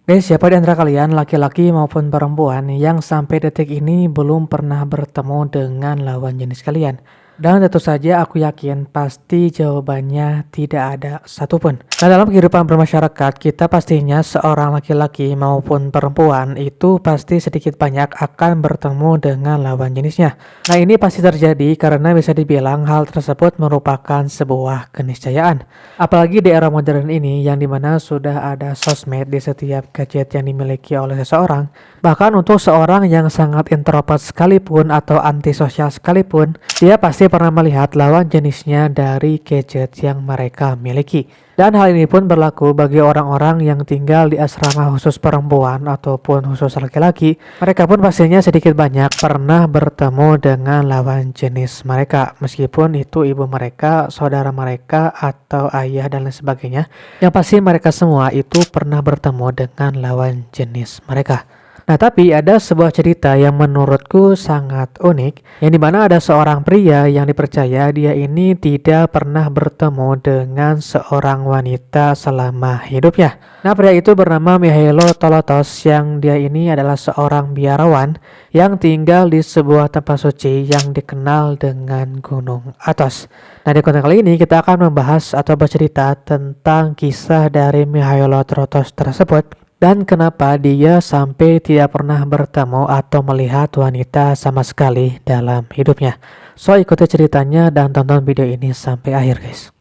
Guys, siapa di antara kalian, laki-laki maupun perempuan, yang sampai detik ini belum pernah bertemu dengan lawan jenis kalian? Dan tentu saja aku yakin pasti jawabannya tidak ada satupun. Nah, dalam kehidupan bermasyarakat, kita pastinya seorang laki-laki maupun perempuan itu pasti sedikit banyak akan bertemu dengan lawan jenisnya. Nah, ini pasti terjadi karena bisa dibilang hal tersebut merupakan sebuah keniscayaan. Apalagi di era modern ini yang dimana sudah ada sosmed di setiap gadget yang dimiliki oleh seseorang. Bahkan untuk seorang yang sangat introvert sekalipun atau antisosial sekalipun, dia pasti pernah melihat lawan jenisnya dari gadget yang mereka miliki. Dan hal ini pun berlaku bagi orang-orang yang tinggal di asrama khusus perempuan ataupun khusus laki-laki. Mereka pun pastinya sedikit banyak pernah bertemu dengan lawan jenis mereka. Meskipun itu ibu mereka, saudara mereka, atau ayah dan lain sebagainya. Yang pasti mereka semua itu pernah bertemu dengan lawan jenis mereka. Nah, tapi ada sebuah cerita yang menurutku sangat unik, yang dimana ada seorang pria yang dipercaya dia ini tidak pernah bertemu dengan seorang wanita selama hidupnya. Nah, pria itu bernama Mihailo Tolotos, yang dia ini adalah seorang biarawan yang tinggal di sebuah tempat suci yang dikenal dengan Gunung Athos. Nah, di konten kali ini kita akan membahas atau bercerita tentang kisah dari Mihailo Tolotos tersebut, dan kenapa dia sampai tidak pernah bertemu atau melihat wanita sama sekali dalam hidupnya. So, ikuti ceritanya dan tonton video ini sampai akhir, guys.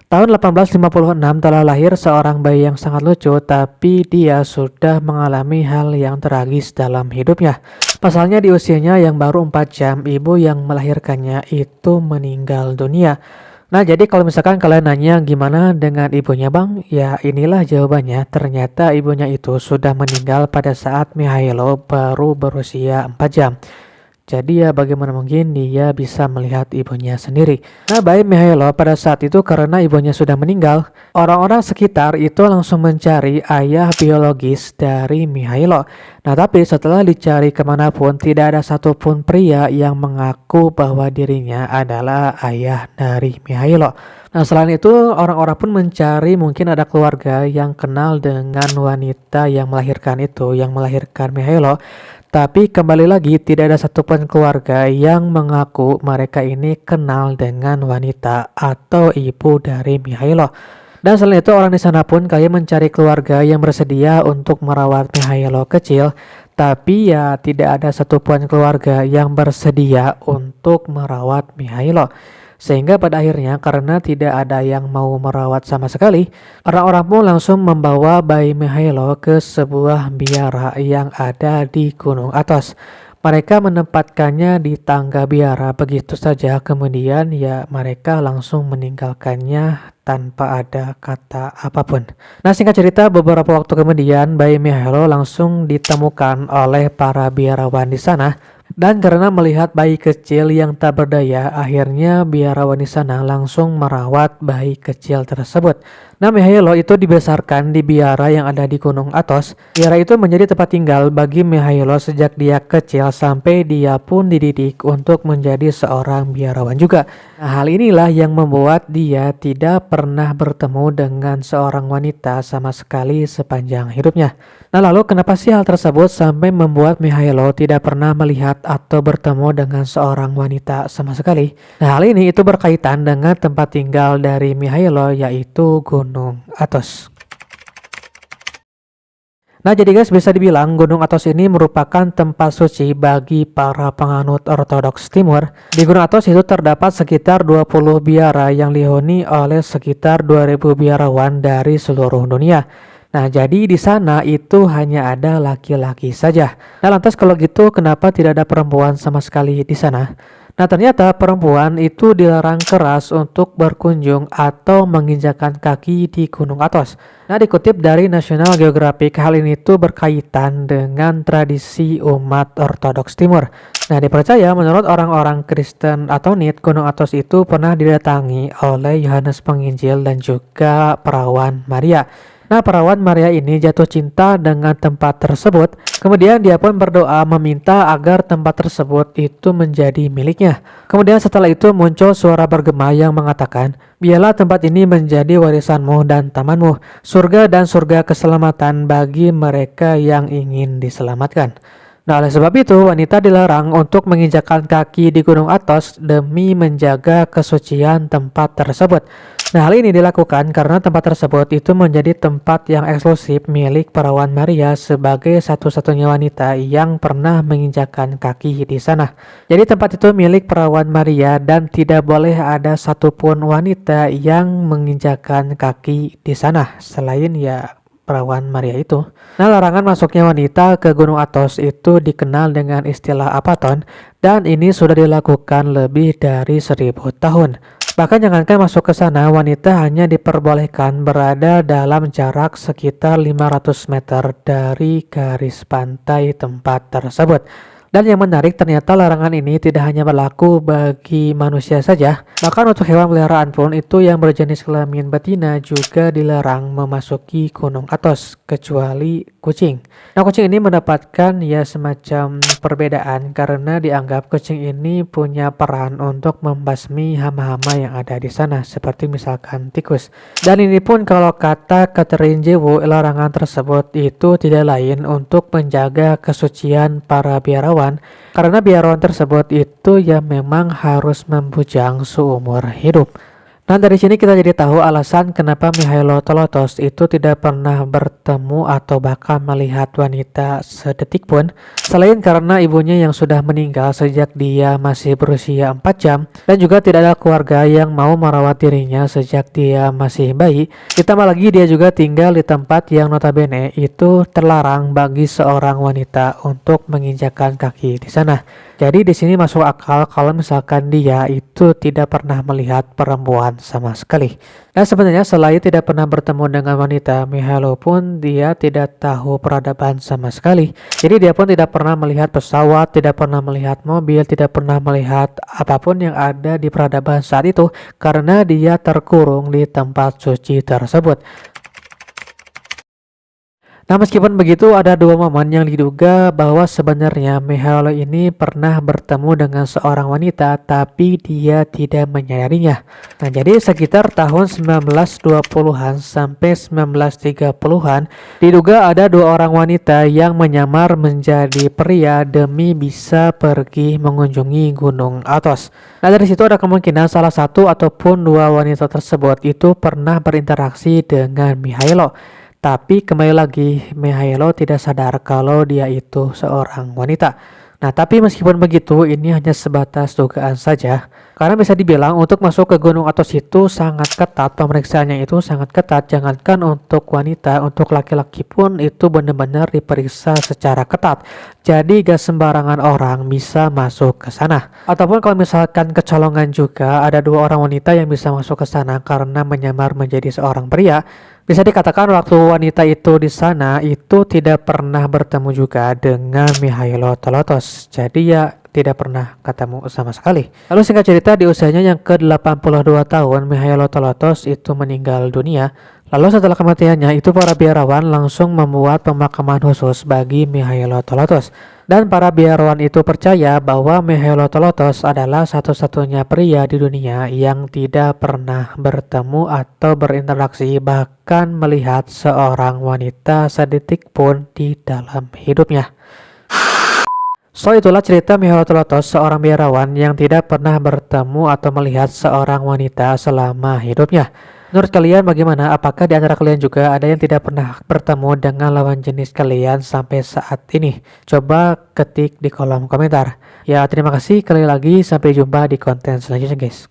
Tahun 1856 telah lahir seorang bayi yang sangat lucu, tapi dia sudah mengalami hal yang tragis dalam hidupnya. Pasalnya di usianya yang baru 4 jam, ibu yang melahirkannya itu meninggal dunia. Nah, jadi kalau misalkan kalian nanya gimana dengan ibunya, Bang? Ya, inilah jawabannya. Ternyata ibunya itu sudah meninggal pada saat Mihailo baru berusia 4 jam. Jadi ya bagaimana mungkin dia bisa melihat ibunya sendiri. Nah, bayi Mihailo pada saat itu karena ibunya sudah meninggal, orang-orang sekitar itu langsung mencari ayah biologis dari Mihailo. Nah, tapi setelah dicari kemanapun, tidak ada satupun pria yang mengaku bahwa dirinya adalah ayah dari Mihailo. Nah, selain itu orang-orang pun mencari mungkin ada keluarga yang kenal dengan wanita yang melahirkan itu, yang melahirkan Mihailo. Tapi kembali lagi tidak ada satupun keluarga yang mengaku mereka ini kenal dengan wanita atau ibu dari Mihailo. Dan selain itu orang di sana pun kayak mencari keluarga yang bersedia untuk merawat Mihailo kecil. Tapi ya tidak ada satupun keluarga yang bersedia untuk merawat Mihailo. Sehingga pada akhirnya karena tidak ada yang mau merawat sama sekali, orang-orang pun langsung membawa bayi Mihailo ke sebuah biara yang ada di Gunung Athos. Mereka menempatkannya di tangga biara begitu saja, kemudian ya mereka langsung meninggalkannya tanpa ada kata apapun. Nah, singkat cerita beberapa waktu kemudian bayi Mihailo langsung ditemukan oleh para biarawan di sana. Dan karena melihat bayi kecil yang tak berdaya, akhirnya biarawan di sana langsung merawat bayi kecil tersebut. Nah, Mihailo itu dibesarkan di biara yang ada di Gunung Athos. Biara itu menjadi tempat tinggal bagi Mihailo sejak dia kecil sampai dia pun dididik untuk menjadi seorang biarawan juga. Nah, hal inilah yang membuat dia tidak pernah bertemu dengan seorang wanita sama sekali sepanjang hidupnya. Nah, lalu kenapa sih hal tersebut sampai membuat Mihailo tidak pernah melihat atau bertemu dengan seorang wanita sama sekali? Nah, hal ini itu berkaitan dengan tempat tinggal dari Mihailo, yaitu Gunung Athos. Nah, jadi guys, bisa dibilang Gunung Athos ini merupakan tempat suci bagi para penganut Ortodoks Timur. Di Gunung Athos itu terdapat sekitar 20 biara yang dihuni oleh sekitar 2000 biarawan dari seluruh dunia. Nah, jadi di sana itu hanya ada laki-laki saja. Nah, lantas kalau gitu kenapa tidak ada perempuan sama sekali di sana? Nah, ternyata perempuan itu dilarang keras untuk berkunjung atau menginjakan kaki di Gunung Athos. Nah, dikutip dari National Geographic, hal ini tuh berkaitan dengan tradisi umat Ortodoks Timur. Nah, dipercaya menurut orang-orang Kristen atau Nit, Gunung Athos itu pernah didatangi oleh Yohanes Penginjil dan juga perawan Maria. Nah, perawan Maria ini jatuh cinta dengan tempat tersebut. Kemudian dia pun berdoa meminta agar tempat tersebut itu menjadi miliknya. Kemudian setelah itu muncul suara bergema yang mengatakan, "Biarlah tempat ini menjadi warisanmu dan tamanmu, surga dan surga keselamatan bagi mereka yang ingin diselamatkan." Nah, oleh sebab itu, wanita dilarang untuk menginjakkan kaki di Gunung Athos demi menjaga kesucian tempat tersebut. Nah, hal ini dilakukan karena tempat tersebut itu menjadi tempat yang eksklusif milik perawan Maria sebagai satu-satunya wanita yang pernah menginjakkan kaki di sana. Jadi tempat itu milik perawan Maria dan tidak boleh ada satupun wanita yang menginjakkan kaki di sana selain ya perawan Maria itu. Nah, larangan masuknya wanita ke Gunung Athos itu dikenal dengan istilah apaton dan ini sudah dilakukan lebih dari 1000 tahun. Bahkan jangankan masuk ke sana, wanita hanya diperbolehkan berada dalam jarak sekitar 500 meter dari garis pantai tempat tersebut. Dan yang menarik ternyata larangan ini tidak hanya berlaku bagi manusia saja, bahkan untuk hewan peliharaan pun itu yang berjenis kelamin betina juga dilarang memasuki Gunung Athos kecuali kucing. Nah, kucing ini mendapatkan ya semacam perbedaan karena dianggap kucing ini punya peran untuk membasmi hama-hama yang ada di sana seperti misalkan tikus. Dan ini pun kalau kata Catherine Jewo, larangan tersebut itu tidak lain untuk menjaga kesucian para biarawan karena biarawan tersebut itu ya memang harus membujang seumur hidup. Nah, dari sini kita jadi tahu alasan kenapa Mihailo Tolotos itu tidak pernah bertemu atau bahkan melihat wanita sedetik pun, selain karena ibunya yang sudah meninggal sejak dia masih berusia 4 jam dan juga tidak ada keluarga yang mau merawat dirinya sejak dia masih bayi. Ditambah lagi dia juga tinggal di tempat yang notabene itu terlarang bagi seorang wanita untuk menginjakkan kaki di sana. Jadi di sini masuk akal kalau misalkan dia itu tidak pernah melihat perempuan sama sekali. Nah, sebenarnya selain tidak pernah bertemu dengan wanita, Mihailo pun dia tidak tahu peradaban sama sekali. Jadi dia pun tidak pernah melihat pesawat, tidak pernah melihat mobil, tidak pernah melihat apapun yang ada di peradaban saat itu karena dia terkurung di tempat suci tersebut. Nah, meskipun begitu ada dua momen yang diduga bahwa sebenarnya Mihailo ini pernah bertemu dengan seorang wanita tapi dia tidak menyadarinya. Nah, jadi sekitar tahun 1920-an sampai 1930-an diduga ada dua orang wanita yang menyamar menjadi pria demi bisa pergi mengunjungi Gunung Athos. Nah, dari situ ada kemungkinan salah satu ataupun dua wanita tersebut itu pernah berinteraksi dengan Mihailo. Tapi kembali lagi, Mihailo tidak sadar kalau dia itu seorang wanita. Nah, tapi meskipun begitu, ini hanya sebatas dugaan saja. Karena bisa dibilang untuk masuk ke Gunung Athos itu sangat ketat, pemeriksaannya itu sangat ketat. Jangankan untuk wanita, untuk laki-laki pun itu benar-benar diperiksa secara ketat. Jadi gak sembarangan orang bisa masuk ke sana. Ataupun kalau misalkan kecolongan juga, ada dua orang wanita yang bisa masuk ke sana karena menyamar menjadi seorang pria. Bisa dikatakan waktu wanita itu di sana itu tidak pernah bertemu juga dengan Mihailo Tolotos. Jadi ya tidak pernah ketemu sama sekali. Lalu singkat cerita di usianya yang ke-82 tahun Mihailo Tolotos itu meninggal dunia. Lalu setelah kematiannya itu para biarawan langsung membuat pemakaman khusus bagi Mihailo Tolotos. Dan para biarawan itu percaya bahwa Mihailo Tolotos adalah satu-satunya pria di dunia yang tidak pernah bertemu atau berinteraksi bahkan melihat seorang wanita sedetik pun di dalam hidupnya. So itulah cerita Mihailo Tolotos, seorang biarawan yang tidak pernah bertemu atau melihat seorang wanita selama hidupnya. Menurut kalian bagaimana? Apakah di antara kalian juga ada yang tidak pernah bertemu dengan lawan jenis kalian sampai saat ini? Coba ketik di kolom komentar. Ya, terima kasih sekali lagi. Sampai jumpa di konten selanjutnya guys.